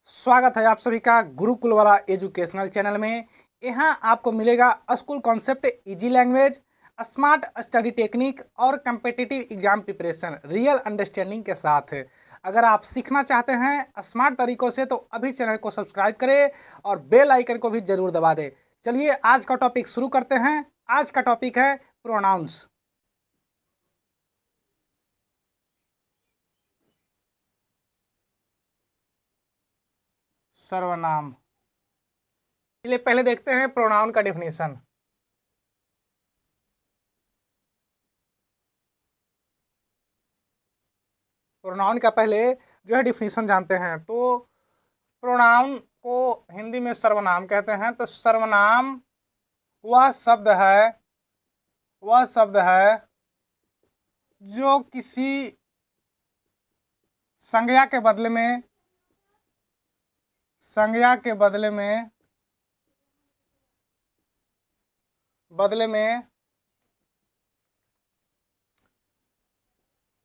स्वागत है आप सभी का गुरुकुल वाला एजुकेशनल चैनल में। यहाँ आपको मिलेगा school concept, easy language, smart study technique और competitive exam preparation real understanding के साथ। अगर आप सीखना चाहते हैं स्मार्ट तरीकों से तो अभी चैनल को सब्सक्राइब करें और बेल आइकन को भी जरूर दबा दें। चलिए आज का टॉपिक शुरू करते हैं। आज का टॉपिक है प्रोनाउंस। सर्वनाम। चलिए पहले देखते हैं प्रोनाउन का डेफिनेशन। प्रोनाउन का पहले जो है डिफिनीशन जानते हैं। तो प्रोनाउन को हिंदी में सर्वनाम कहते हैं। तो सर्वनाम वह शब्द है जो किसी संज्ञा के बदले में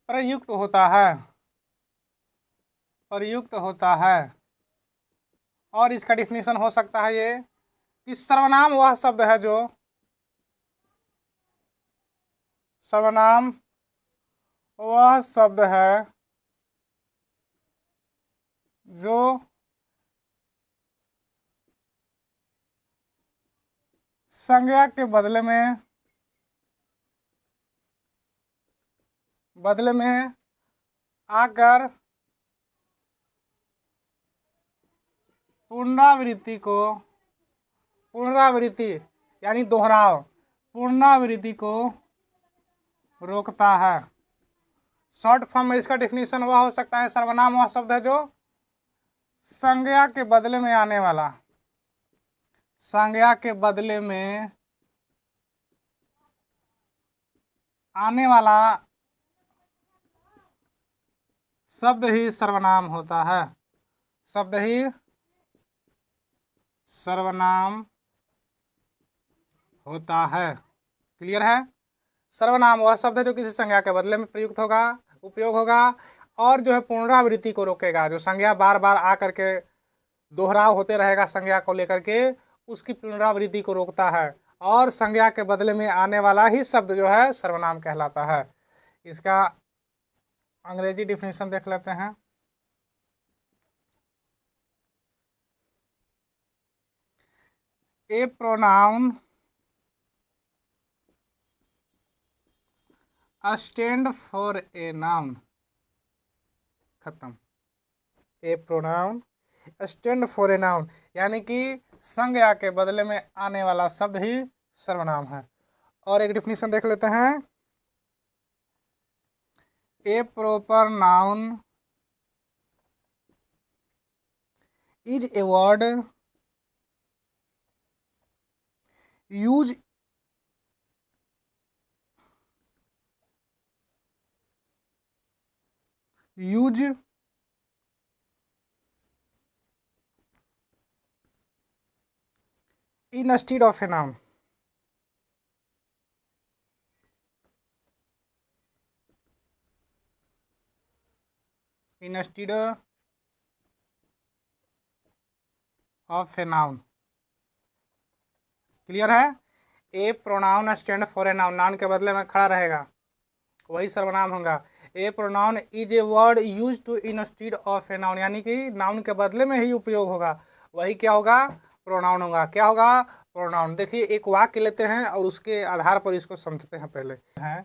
प्रयुक्त होता है। और इसका डिफिनीशन हो सकता है ये कि सर्वनाम वह शब्द है जो संज्ञा के बदले में आकर पुनरावृत्ति यानी दोहराव, पुनरावृत्ति को रोकता है। शॉर्ट फॉर्म में इसका डिफिनीशन वह हो सकता है, सर्वनाम वह शब्द है जो संज्ञा के बदले में आने वाला शब्द ही सर्वनाम होता है। क्लियर है। सर्वनाम वह शब्द है जो किसी संज्ञा के बदले में उपयोग होगा और जो है पुनरावृत्ति को रोकेगा। जो संज्ञा बार बार आकर के दोहराव होते रहेगा संज्ञा को लेकर के, उसकी पुनरावृत्ति को रोकता है और संज्ञा के बदले में आने वाला ही शब्द जो है सर्वनाम कहलाता है। इसका अंग्रेजी डिफिनीशन देख लेते हैं। A pronoun stand for a noun. खत्म। A pronoun stand for a noun यानी कि संज्ञा के बदले में आने वाला शब्द ही सर्वनाम है। और एक डिफिनीशन देख लेते हैं। A proper noun is a word use instead of a noun। instead of a noun। Clear है। A pronoun stand for a noun, noun के बदले में खड़ा रहेगा वही सर्वनाम होगा। A pronoun is a word use to instead of a noun यानी कि नाउन के बदले में ही उपयोग होगा, वही क्या होगा, प्रोनाउन होगा। क्या होगा, प्रोनाउन। देखिए एक वाक्य लेते हैं और उसके आधार पर इसको समझते हैं। पहले है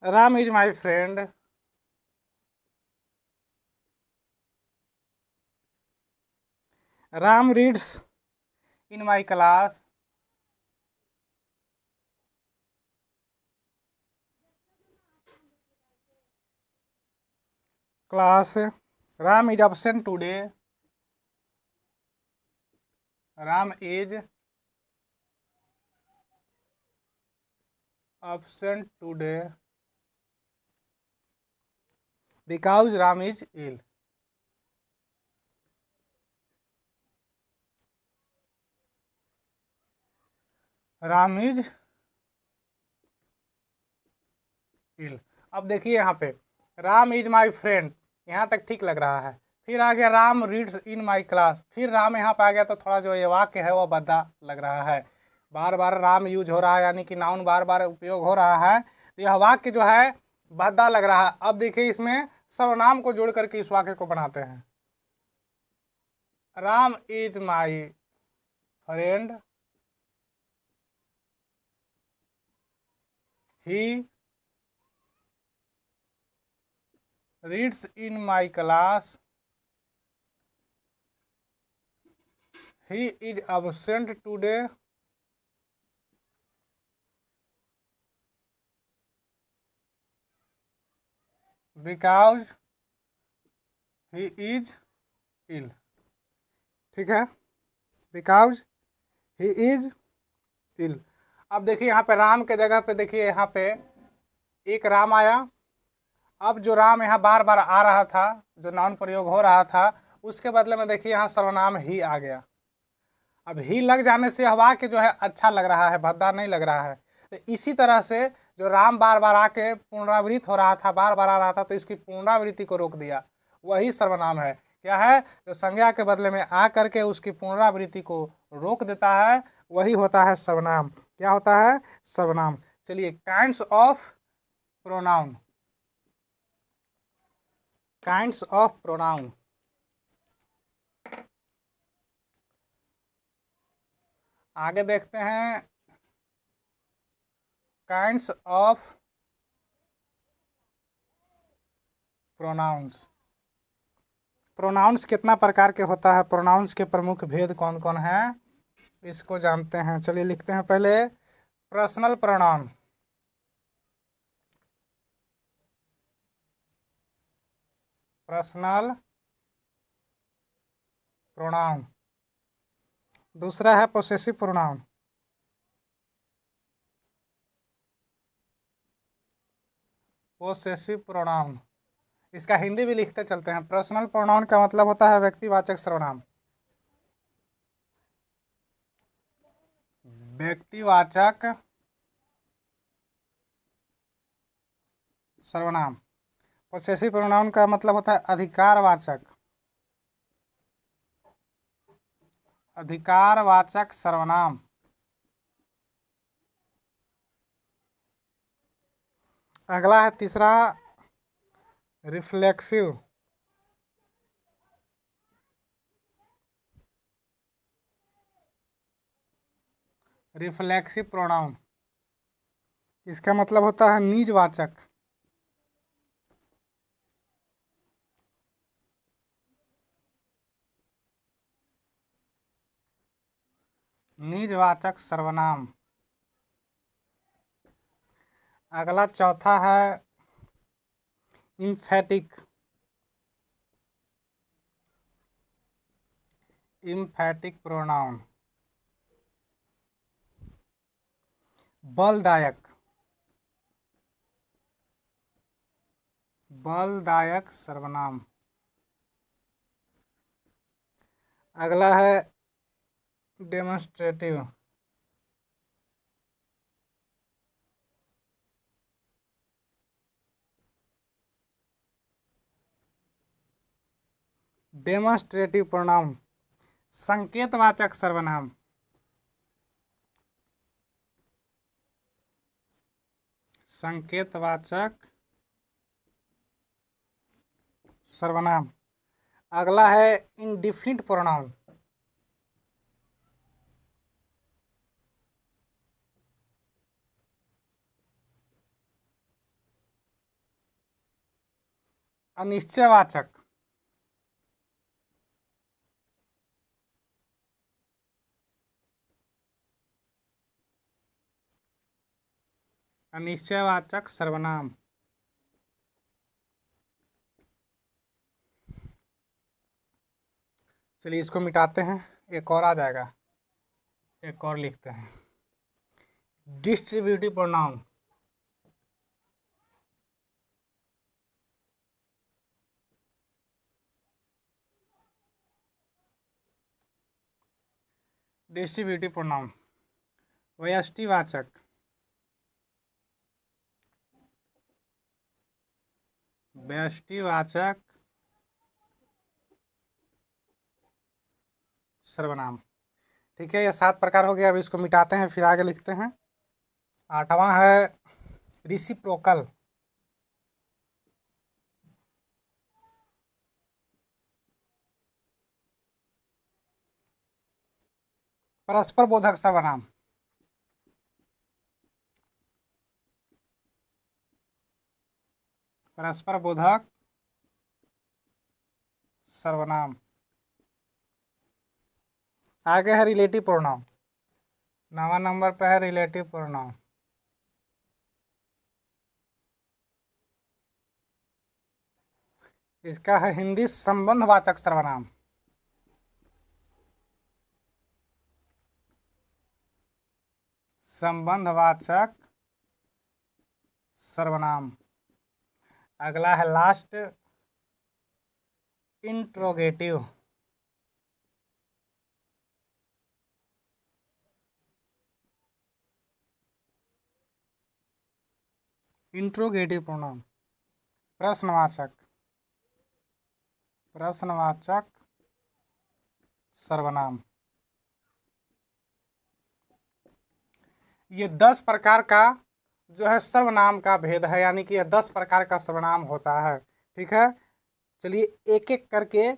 Ram is my friend. Ram reads in my class. Ram is absent today. Ram is absent today because Ram is ill. Ram is ill. अब देखिए यहाँ पे राम इज माई फ्रेंड, यहाँ तक ठीक लग रहा है। फिर आ गया Ram reads in my class, फिर राम यहाँ पे आ गया तो थोड़ा जो ये वाक्य है वो भद्दा लग रहा है। बार बार राम यूज हो रहा है, यानी कि नाउन बार बार उपयोग हो रहा है, तो यह वाक्य जो है भद्दा लग रहा है। अब देखिए इसमें सर्वनाम को जोड़ करके इस वाक्य को बनाते हैं। Ram is my friend, he reads in my class, he is absent today because he is ill। ठीक है, because he is ill। अब देखिए यहाँ पे राम के जगह पे देखिए यहाँ पे एक राम आया। अब जो राम यहाँ बार बार आ रहा था, जो नाउन प्रयोग हो रहा था, उसके बदले में देखिए यहाँ सर्वनाम ही आ गया। अब ही लग जाने से वाक्य जो है अच्छा लग रहा है, भद्दा नहीं लग रहा है। तो इसी तरह से जो राम बार बार आके पुनरावृत्त हो रहा था, बार बार आ रहा था, तो इसकी पुनरावृत्ति को रोक दिया, वही सर्वनाम है। क्या है? जो संज्ञा के बदले में आ करके उसकी पुनरावृत्ति को रोक देता है, वही होता है सर्वनाम। क्या होता है? सर्वनाम। चलिए, kinds of pronoun, kinds of pronoun. आगे देखते हैं, काइंड्स ऑफ प्रोनाउंस। प्रोनाउंस कितना प्रकार के होता है, प्रोनाउंस के प्रमुख भेद कौन कौन है, इसको जानते हैं। चलिए लिखते हैं पहले, पर्सनल प्रोनाउन। Personal pronoun. दूसरा है पोसेसिव प्रोनाउन। पोसेसिव प्रोनाउन, इसका हिंदी भी लिखते चलते हैं। पर्सनल प्रोनाउन का मतलब होता है व्यक्तिवाचक सर्वनाम। व्यक्तिवाचक सर्वनाम। पोसेसिव प्रोनाउन का मतलब होता है अधिकारवाचक, अधिकारवाचक सर्वनाम। अगला है तीसरा, रिफ्लेक्सिव। रिफ्लेक्सिव प्रोनाउन, इसका मतलब होता है निजवाचक। निजवाचक सर्वनाम। अगला चौथा है इम्फेटिक। इम्फेटिक प्रोनाउन, बलदायक, बलदायक सर्वनाम। अगला है डेमोन्स्ट्रेटिव। डेमोन्स्ट्रेटिव प्रोनाउन, संकेतवाचक सर्वनाम। संकेतवाचक सर्वनाम। अगला है इंडिफिनिट प्रोनाउन। अनिश्चयवाचक। अनिश्चयवाचक सर्वनाम। चलिए इसको मिटाते हैं, एक और आ जाएगा, एक और लिखते हैं, डिस्ट्रीब्यूटिव प्रोनाउन। डिस्ट्रीब्यूटिव प्रोनाउन, व्यष्टिवाचक, व्यष्टिवाचक सर्वनाम। ठीक है, ये 7 प्रकार हो गया। अब इसको मिटाते हैं, फिर आगे लिखते हैं। 8वां है रिसिप्रोकल। परस्पर बोधक सर्वनाम। परस्पर बोधक सर्वनाम। आगे है रिलेटिव प्रोनाउन। 9वां नंबर पे है रिलेटिव प्रोनाउन। इसका है हिंदी संबंधवाचक सर्वनाम। संबंधवाचक सर्वनाम। अगला है लास्ट इंट्रोगेटिव। Interrogative pronoun. प्रश्नवाचक। प्रश्नवाचक सर्वनाम। ये 10 प्रकार का जो है सर्वनाम का भेद है, यानी कि यह 10 प्रकार का सर्वनाम होता है। ठीक है, चलिए एक एक करके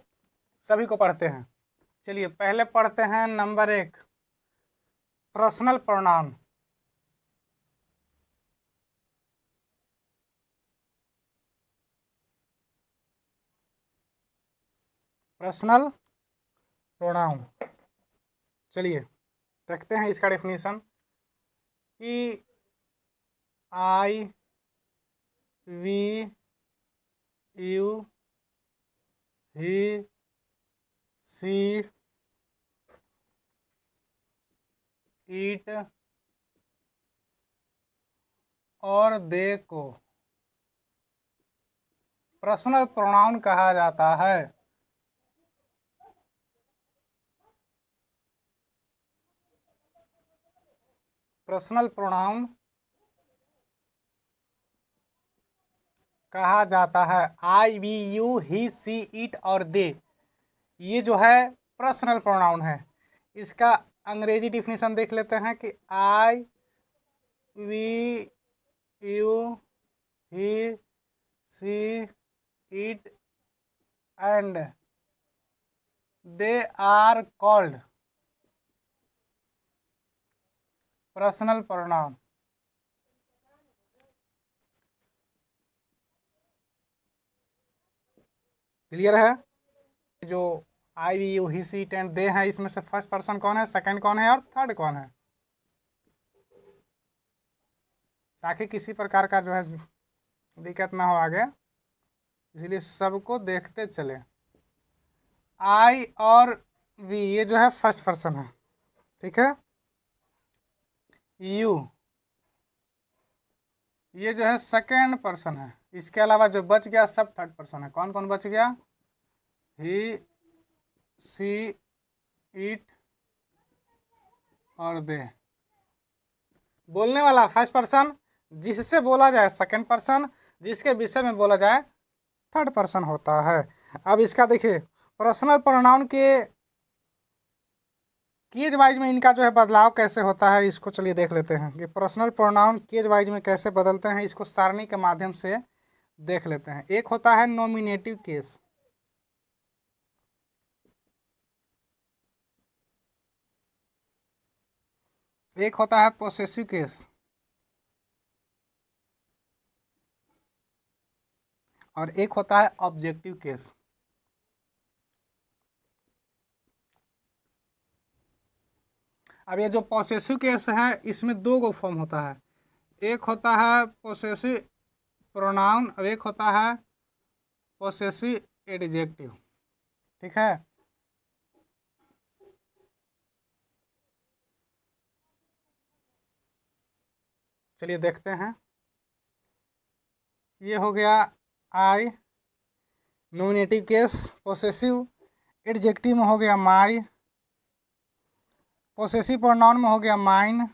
सभी को पढ़ते हैं। चलिए पहले पढ़ते हैं number 1 personal pronoun. Personal pronoun. चलिए देखते हैं इसका डेफिनेशन कि आई, वी, यू, ही, सी, ईट और दे को पर्सनल प्रोनाउन कहा जाता है। पर्सनल प्रोनाउन कहा जाता है। I, we, you, he, she, it और दे, ये जो है पर्सनल प्रोनाउन है। इसका अंग्रेजी डिफिनीशन देख लेते हैं कि I, we, you, he, she, it and they are called personal pronoun. Clear है? जो I, we, you, he, she, it and they हैं, इसमें से फर्स्ट पर्सन कौन है, सेकंड कौन है और थर्ड कौन है, ताकि किसी प्रकार का जो है दिक्कत ना हो आगे, इसलिए सबको देखते चले। आई और वी ये जो है फर्स्ट पर्सन है। ठीक है, यू ये जो है सेकेंड पर्सन है। इसके अलावा जो बच गया सब थर्ड पर्सन है। कौन कौन बच गया? ही, सी, इट और दे। बोलने वाला फर्स्ट पर्सन, जिससे बोला जाए सेकंड पर्सन, जिसके विषय में बोला जाए थर्ड पर्सन होता है। अब इसका देखिए पर्सनल प्रोनाउन के केज वाइज में इनका जो है बदलाव कैसे होता है, इसको चलिए देख लेते हैं कि पर्सनल प्रोनाउन केज वाइज में कैसे बदलते हैं। इसको सारणी के माध्यम से देख लेते हैं। एक होता है नॉमिनेटिव केस, एक होता है पोसेसिव केस और एक होता है ऑब्जेक्टिव केस। अब ये जो पोसेसिव केस है इसमें 2 गो फॉर्म होता है। एक होता है पोसेसिव प्रोनाउन और एक होता है पोसेसिव एडजेक्टिव। ठीक है, चलिए देखते हैं। ये हो गया आई नॉमिनेटिव केस। पोसेसिव एडजेक्टिव में हो गया माई, पोसेसिव प्रोनाउन में हो गया माइन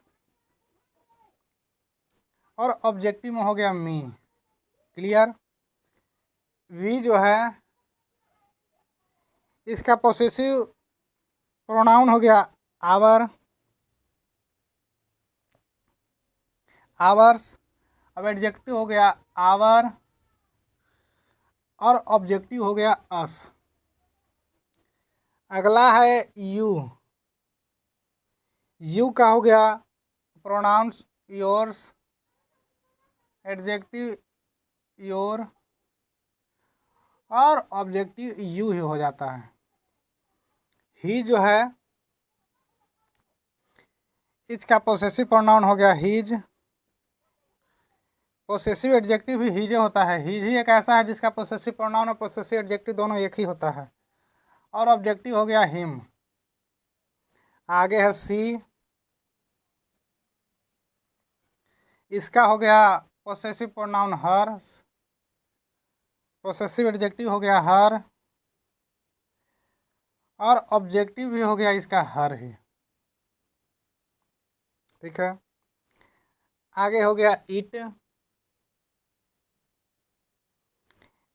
और ऑब्जेक्टिव में हो गया मी। क्लियर? वी जो है इसका पोसेसिव प्रोनाउन हो गया आवर, आवर्स। अब एडजेक्टिव हो गया आवर और ऑब्जेक्टिव हो गया अस। अगला है यू। यू का हो गया प्रोनाउंस योर्स, एडजेक्टिव योर और ऑब्जेक्टिव यू ही हो जाता है। ही जो है इसका पोसेसिव प्रोनाउन हो गया हीज, पोसेसिव एडजेक्टिव भी हीजे होता है। हीज ही एक ऐसा है जिसका पोसेसिव प्रोनाउन और पोसेसिव एडजेक्टिव दोनों एक ही होता है। और ऑब्जेक्टिव हो गया हिम। आगे है सी, इसका हो गया पोसेसिव प्रोनाउन हर, पोसेसिव एडजेक्टिव हो गया हर और ऑब्जेक्टिव भी हो गया इसका हर ही। ठीक है। आगे हो गया इट।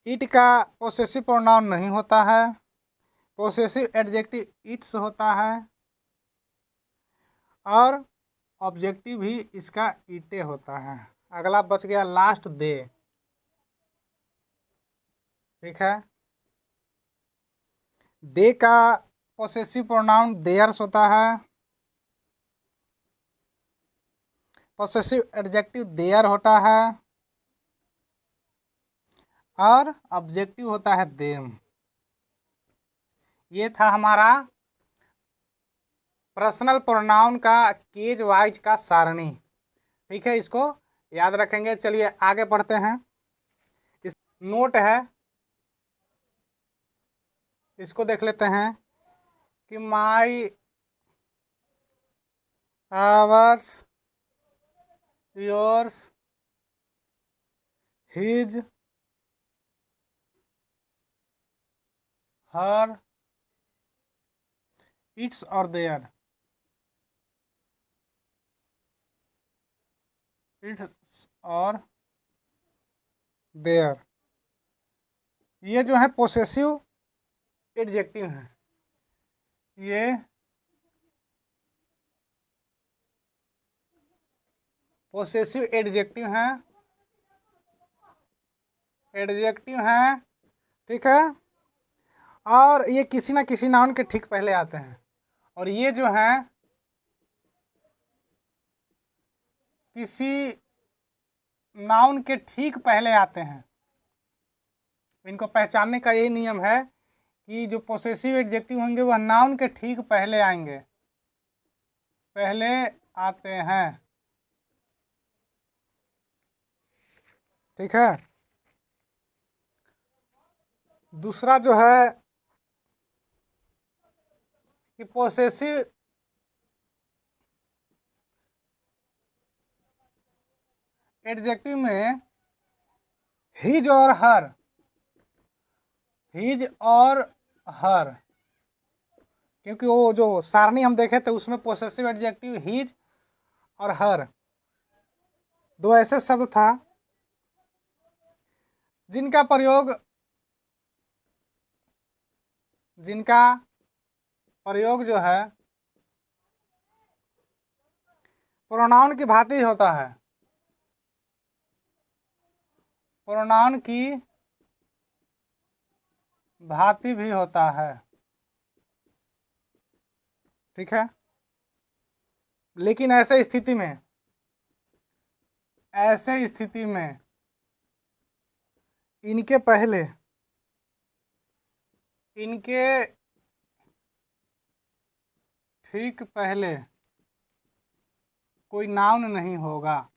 इट का पोसेसिव प्रोनाउन नहीं होता है, पोसेसिव एडजेक्टिव इट्स होता है और ऑब्जेक्टिव भी इसका इटे होता है। अगला बच गया लास्ट दे। ठीक है। दे का पोसेसिव प्रोनाउन देयर्स होता है, पोसेसिव एडजेक्टिव देयर होता है और ऑब्जेक्टिव होता है देम। ये था हमारा पर्सनल प्रोनाउन का केज वाइज का सारणी। ठीक है, इसको याद रखेंगे। चलिए आगे बढ़ते हैं। इस नोट है, इसको देख लेते हैं कि my, ours, yours, his, her, its और देयर। इट्स और देयर ये जो है पोसेसिव एडजेक्टिव हैं। ये पोसेसिव एडजेक्टिव हैं, एडजेक्टिव हैं। ठीक है। और ये किसी ना किसी नाउन के ठीक पहले आते हैं और ये जो हैं किसी नाउन के ठीक पहले आते हैं। इनको पहचानने का यही नियम है कि जो पोसेसिव एडजेक्टिव होंगे वह नाउन के ठीक पहले आएंगे, पहले आते हैं। ठीक है। दूसरा जो है कि पोसेसिव एडजेक्टिव में हिज और हर, हिज और हर, क्योंकि वो जो सारणी हम देखे थे उसमें पोसेसिव एडजेक्टिव हिज और हर दो ऐसे शब्द था जिनका प्रयोग जो है प्रोनाउन की भांति होता है, प्रोनाउन की भांति भी होता है। ठीक है। लेकिन ऐसे स्थिति में इनके ठीक पहले कोई नाउन नहीं होगा,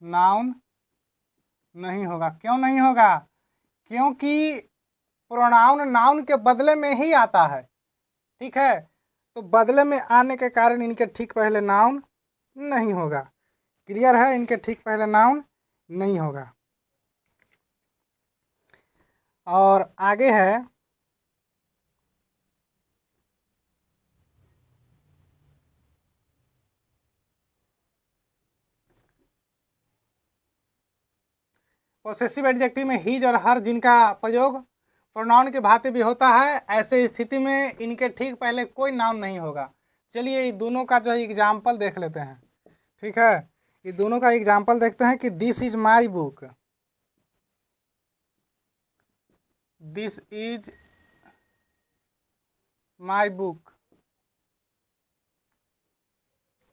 नाउन नहीं होगा। क्यों नहीं होगा? क्योंकि प्रोनाउन नाउन के बदले में ही आता है। ठीक है, तो बदले में आने के कारण इनके ठीक पहले नाउन नहीं होगा। क्लियर है? इनके ठीक पहले नाउन नहीं होगा। और आगे है पोसेसिव एडजेक्टिव में हीज और हर जिनका प्रयोग प्रोनाउन के भांति भी होता है, ऐसे स्थिति में इनके ठीक पहले कोई नाउन नहीं होगा। चलिए ये दोनों का जो है एग्जाम्पल देख लेते हैं। ठीक है, ये दोनों का एग्जाम्पल देखते हैं कि this is my book, this is my book.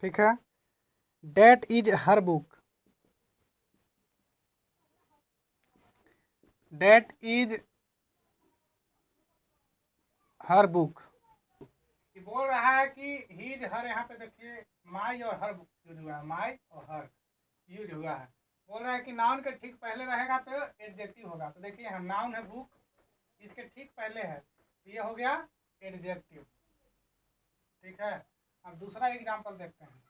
ठीक है, that is her book, that is her book. ये बोल रहा है कि हीज हर, यहाँ पे देखिए माई और हर यूज हुआ है, माई और हर यूज हुआ है। बोल रहा है कि नाउन के ठीक पहले रहेगा तो एडजेक्टिव होगा। तो देखिए हम नाउन है बुक, इसके ठीक पहले है, ये हो गया एडजेक्टिव। ठीक है, अब दूसरा एग्जाम्पल देखते हैं।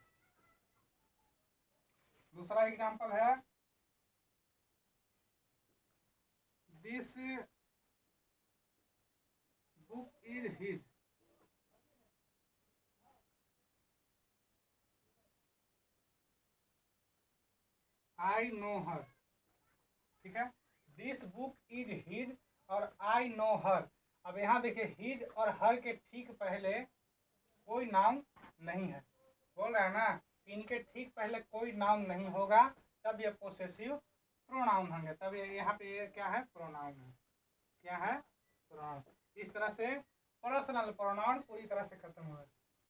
दूसरा एग्जाम्पल है this book is his, I know her. ठीक है, दिस बुक इज हिज और आई नो हर। अब यहाँ देखिए हिज और हर के ठीक पहले कोई नाउन नहीं है। बोल रहा है ना, इनके ठीक पहले कोई नाउन नहीं होगा, तब ये पोसेसिव प्रोनाउन होंगे। तब ये यहाँ पे ये क्या है, प्रोनाउन है। क्या है, प्रोनाउन। इस तरह से पर्सनल प्रोनाउन पूरी तरह से खत्म हुआ।